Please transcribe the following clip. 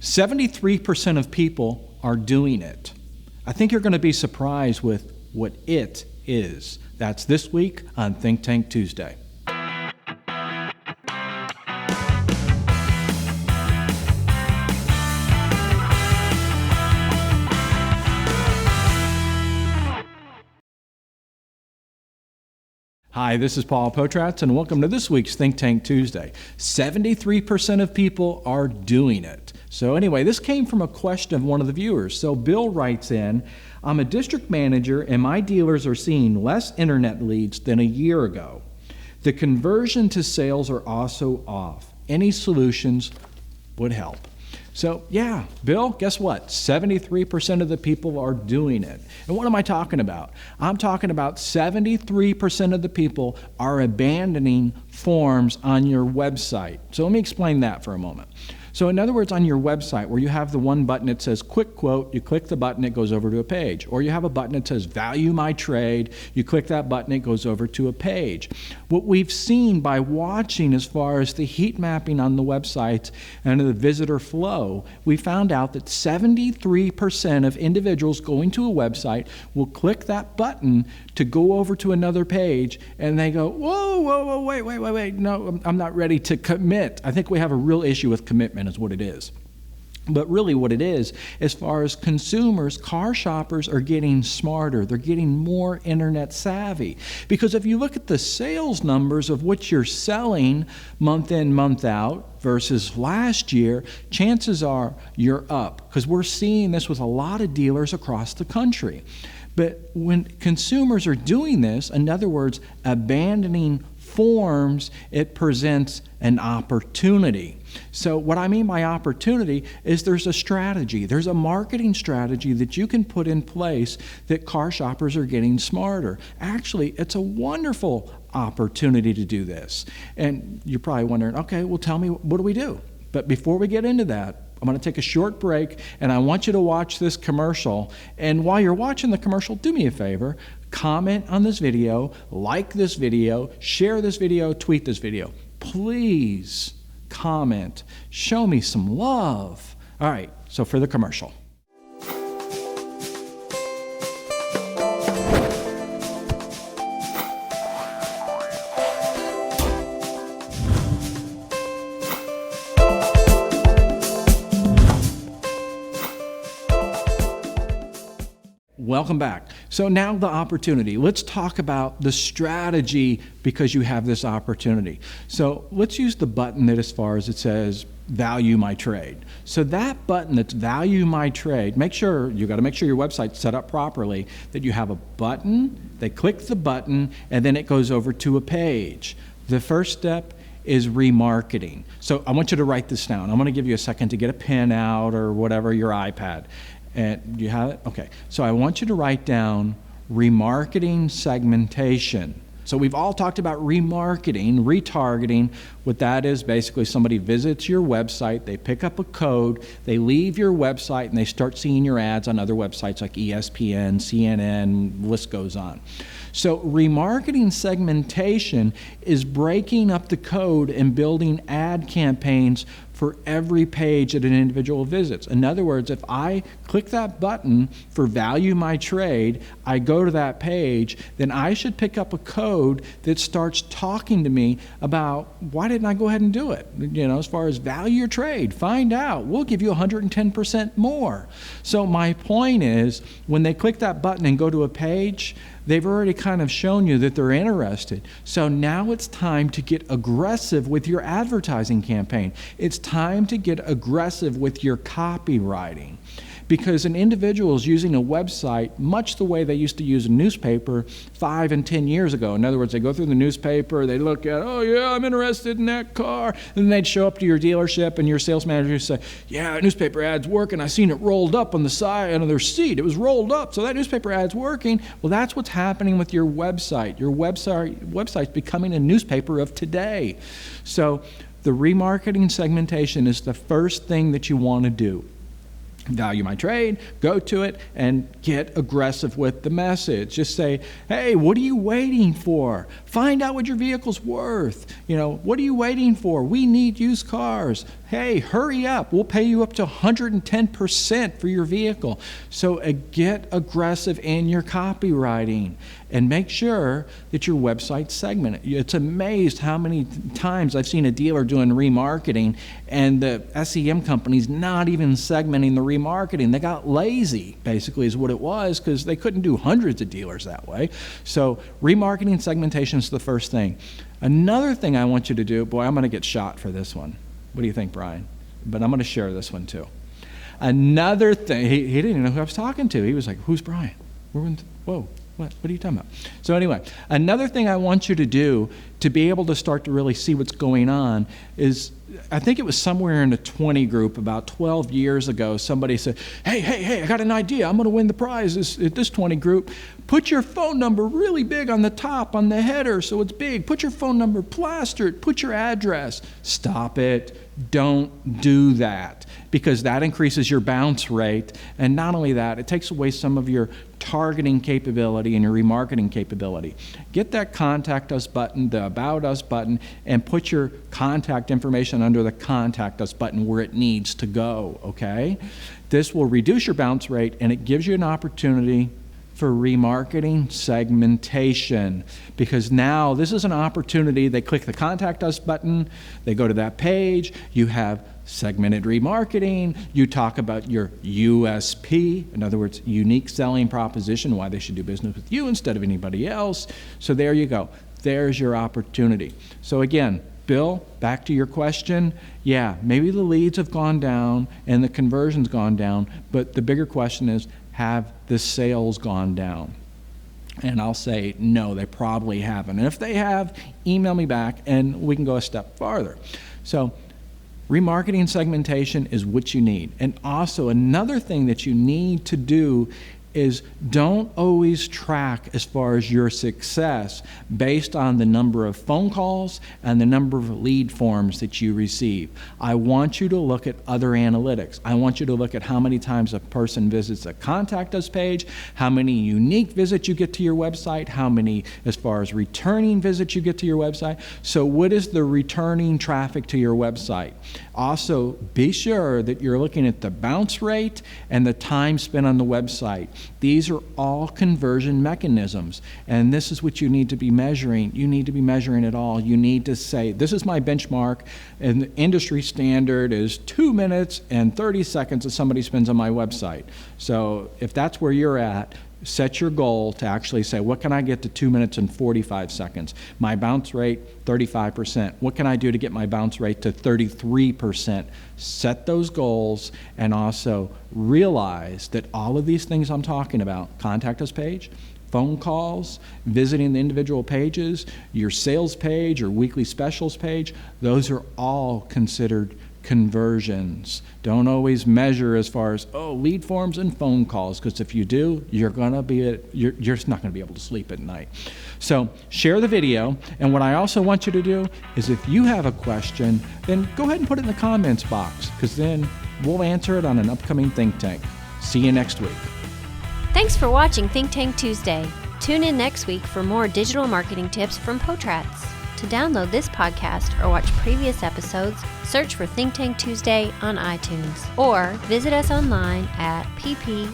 73% of people are doing it. I think you're going to be surprised with what it is. That's this week on Think Tank Tuesday. Hi, this is Paul Potratz, and welcome to this week's Think Tank Tuesday. 73% of people are doing it. So anyway, this came from a question of one of the viewers. So Bill writes in, I'm a district manager and my dealers are seeing less internet leads than a year ago. The conversion to sales are also off. Any solutions would help. So yeah, Bill, guess what? 73% of the people are doing it. And what am I talking about? I'm talking about 73% of the people are abandoning forms on your website. So let me explain that for a moment. So in other words, on your website where you have the one button that says quick quote, you click the button, it goes over to a page. Or you have a button that says value my trade, you click that button, it goes over to a page. What we've seen by watching as far as the heat mapping on the websites and the visitor flow, we found out that 73% of individuals going to a website will click that button to go over to another page and they go, whoa, wait, no, I'm not ready to commit. I think we have a real issue with commitment is what it is. But really what it is, as far as consumers, car shoppers are getting smarter. They're getting more internet savvy. Because if you look at the sales numbers of what you're selling month in, month out versus last year, chances are you're up. Because we're seeing this with a lot of dealers across the country. But when consumers are doing this, in other words, abandoning forms, it presents an opportunity. So what I mean by opportunity is there's a strategy. There's a marketing strategy that you can put in place that car shoppers are getting smarter. Actually, it's a wonderful opportunity to do this. And you're probably wondering, okay, well, tell me, what do we do? But before we get into that, I'm going to take a short break, and I want you to watch this commercial. And while you're watching the commercial, do me a favor. Comment on this video, like this video, share this video, tweet this video. Please comment. Show me some love. All right, so for the commercial. Welcome back. So now the opportunity. Let's talk about the strategy because you have this opportunity. So let's use the button that as far as it says value my trade. So that button that's value my trade, you got to make sure your website's set up properly, that you have a button, they click the button, and then it goes over to a page. The first step is remarketing. So I want you to write this down. I'm going to give you a second to get a pen out or whatever, your iPad. And do you have it? Okay. So I want you to write down remarketing segmentation. So we've all talked about remarketing, retargeting. What that is, basically somebody visits your website, they pick up a code, they leave your website, and they start seeing your ads on other websites like ESPN, CNN, list goes on. So remarketing segmentation is breaking up the code and building ad campaigns for every page that an individual visits. In other words, if I click that button for value my trade, I go to that page, then I should pick up a code that starts talking to me about why didn't I go ahead and do it? You know, as far as value your trade, find out. We'll give you 110% more. So my point is, when they click that button and go to a page, they've already kind of shown you that they're interested. So now it's time to get aggressive with your advertising campaign. It's time to get aggressive with your copywriting. Because an individual is using a website much the way they used to use a newspaper 5 and 10 years ago. In other words, they go through the newspaper, they look at, oh yeah, I'm interested in that car. And then they'd show up to your dealership and your sales manager would say, yeah, that newspaper ad's working. I seen it rolled up on the side of their seat. It was rolled up, so that newspaper ad's working. Well, that's what's happening with your website. Your website's becoming a newspaper of today. So the remarketing segmentation is the first thing that you want to do. value my trade, go to it, and get aggressive with the message. Just say, hey, what are you waiting for? Find out what your vehicle's worth. What are you waiting for? We need used cars. Hey, hurry up. We'll pay you up to 110% for your vehicle. So get aggressive in your copywriting and make sure that your website's segmented. It's amazed how many times I've seen a dealer doing remarketing and the SEM company's not even segmenting the remarketing. They got lazy, basically, is what it was, because they couldn't do hundreds of dealers that way. So remarketing segmentation is the first thing. Another thing I want you to do, boy, I'm going to get shot for this one. What do you think, Brian? But I'm going to share this one too. Another thing, he didn't even know who I was talking to. He was like, who's Brian? Whoa, what are you talking about? So anyway, another thing I want you to do to be able to start to really see what's going on is, I think it was somewhere in the 20 group about 12 years ago, somebody said, hey, I got an idea. I'm going to win the prize at this 20 group. Put your phone number really big on the top, on the header, so it's big. Put your phone number plastered. Put your address. Stop it. Don't do that, because that increases your bounce rate. And not only that, it takes away some of your targeting capability and your remarketing capability. Get that Contact Us button, the About Us button, and put your contact information under the Contact Us button where it needs to go, okay? This will reduce your bounce rate, and it gives you an opportunity for remarketing segmentation, because now this is an opportunity. They click the Contact Us button, they go to that page, you have segmented remarketing, you talk about your USP, in other words, unique selling proposition, why they should do business with you instead of anybody else. So there you go. There's your opportunity. So again, Bill, back to your question. Yeah, maybe the leads have gone down and the conversion's gone down, but the bigger question is, have the sales gone down? And I'll say, no, they probably haven't. And if they have, email me back and we can go a step farther. So remarketing segmentation is what you need. And also another thing that you need to do is don't always track as far as your success based on the number of phone calls and the number of lead forms that you receive. I want you to look at other analytics. I want you to look at how many times a person visits a Contact Us page, how many unique visits you get to your website, how many as far as returning visits you get to your website. So what is the returning traffic to your website? Also, be sure that you're looking at the bounce rate and the time spent on the website. These are all conversion mechanisms, and this is what you need to be measuring. You need to be measuring it all. You need to say, this is my benchmark, and the industry standard is 2 minutes and 30 seconds that somebody spends on my website. So if that's where you're at, set your goal to actually say, what can I get to 2 minutes and 45 seconds? My bounce rate, 35%. What can I do to get my bounce rate to 33%? Set those goals, and also realize that all of these things I'm talking about, Contact Us page, phone calls, visiting the individual pages, your sales page, your weekly specials page, those are all considered conversions. Don't always measure as far as, lead forms and phone calls, because if you do, you're just not going to be able to sleep at night. So share the video, and what I also want you to do is, if you have a question, then go ahead and put it in the comments box, because then we'll answer it on an upcoming Think Tank. See you next week. Thanks for watching Think Tank Tuesday. Tune in next week for more digital marketing tips from Potrats. To download this podcast or watch previous episodes, search for Think Tank Tuesday on iTunes or visit us online at ppadv.com.